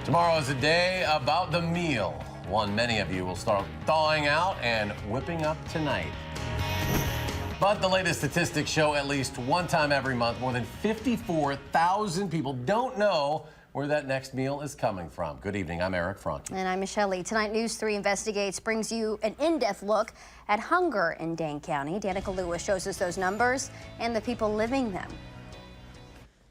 Tomorrow is a day about the meal, one many of you will start thawing out and whipping up tonight. But the latest statistics show at least one time every month, more than 54,000 people don't know where that next meal is coming from. Good evening, I'm Eric Franke. And I'm Michelle Lee. Tonight, News 3 Investigates brings you an in-depth look at hunger in Dane County. Danica Lewis shows us those numbers and the people living them.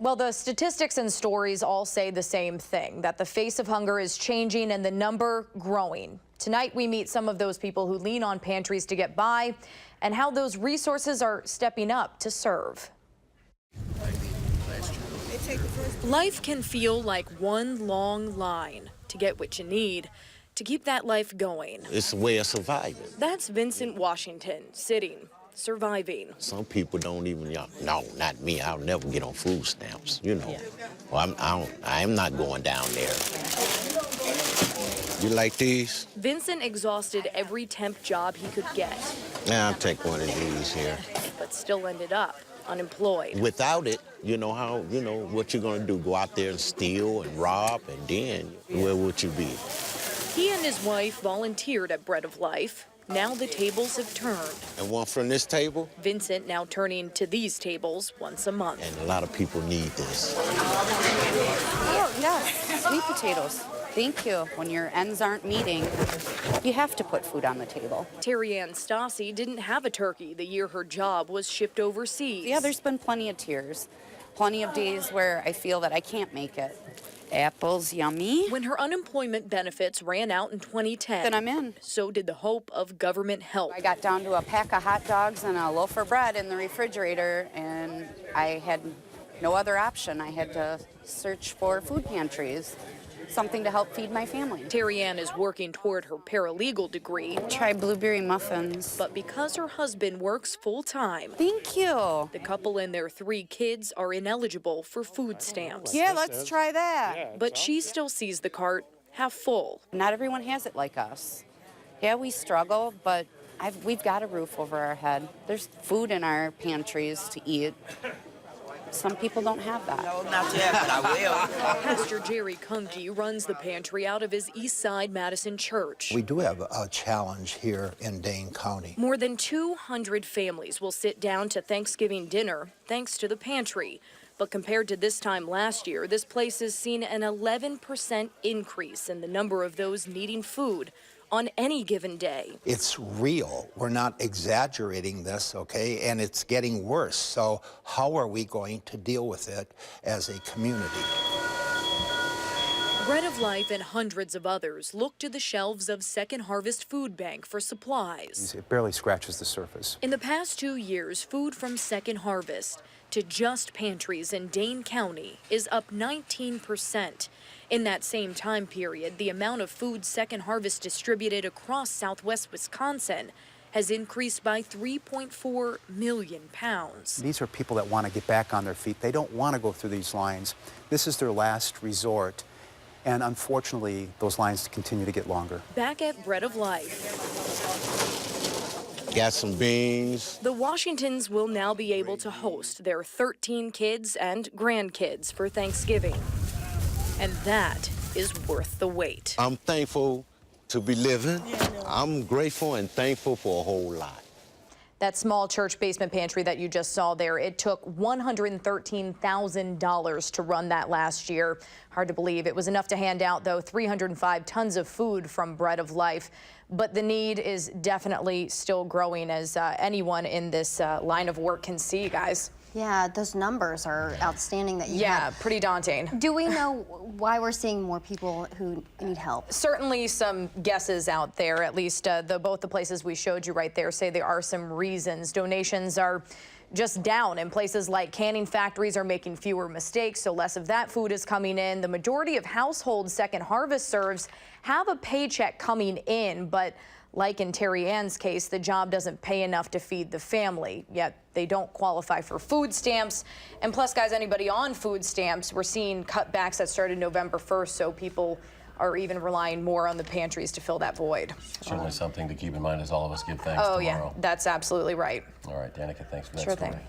Well, the statistics and stories all say the same thing, that the face of hunger is changing and the number growing. Tonight, we meet some of those people who lean on pantries to get by and how those resources are stepping up to serve. Life can feel like one long line to get what you need to keep that life going. It's a way of surviving. That's Vincent Washington, sitting, surviving. Some people don't even, no, not me. I'll never get on food stamps, you know. Yeah. Well, I'm not going down there. You like these? Vincent exhausted every temp job he could get. Yeah, I'll take one of these here. But still ended up unemployed. Without it, what you're gonna do, go out there and steal and rob, and then where would you be? He and his wife volunteered at Bread of Life. Now the tables have turned. And one from this table? Vincent now turning to these tables once a month. And a lot of people need this. Oh, yes, sweet potatoes. Thank you. When your ends aren't meeting, you have to put food on the table. Terry Ann Stassi didn't have a turkey the year her job was shipped overseas. Yeah, there's been plenty of tears. Plenty of days where I feel that I can't make it. Apples, yummy. When her unemployment benefits ran out in 2010, then I'm in. So did the hope of government help. I got down to a pack of hot dogs and a loaf of bread in the refrigerator, and I had no other option. I had to search for food pantries, something to help feed my family. Terry Ann is working toward her paralegal degree. Try blueberry muffins. But because her husband works full-time. Thank you. The couple and their 3 kids are ineligible for food stamps. Yeah, let's try that. Yeah, but she still sees the cart half full. Not everyone has it like us. Yeah, we struggle, but we've got a roof over our head. There's food in our pantries to eat. Some people don't have that. No, not yet, but I will. Pastor Jerry Kunke runs the pantry out of his East Side Madison church. We do have a challenge here in Dane County. More than 200 families will sit down to Thanksgiving dinner thanks to the pantry. But compared to this time last year, this place has seen an 11% increase in the number of those needing food on any given day. It's real. We're not exaggerating this, okay? And it's getting worse. So how are we going to deal with it as a community? Bread of Life and hundreds of others look to the shelves of Second Harvest Food Bank for supplies. It barely scratches the surface. In the past 2 years, food from Second Harvest to just pantries in Dane County is up 19%. In that same time period, the amount of food Second Harvest distributed across southwest Wisconsin has increased by 3.4 million pounds. These are people that want to get back on their feet. They don't want to go through these lines. This is their last resort. And unfortunately, those lines continue to get longer. Back at Bread of Life. Got some beans. The Washingtons will now be able to host their 13 kids and grandkids for Thanksgiving. And that is worth the wait. I'm thankful to be living. I'm grateful and thankful for a whole lot. That small church basement pantry that you just saw there, it took $113,000 to run that last year. Hard to believe. It was enough to hand out, though, 305 tons of food from Bread of Life. But the need is definitely still growing, as anyone in this line of work can see, guys. Yeah, those numbers are outstanding that you have. Pretty daunting. Do we know why we're seeing more people who need help? Certainly some guesses out there. At least both the places we showed you right there say there are some reasons. Donations are just down, and places like canning factories are making fewer mistakes, so less of that food is coming in. The majority of households Second Harvest serves have a paycheck coming in, but like in Terry Ann's case, the job doesn't pay enough to feed the family, yet they don't qualify for food stamps. And plus, guys, anybody on food stamps, we're seeing cutbacks that started November 1st, so people are even relying more on the pantries to fill that void. Certainly something to keep in mind as all of us give thanks tomorrow. Yeah, that's absolutely right. All right, Danica, thanks for that Sure story. thing.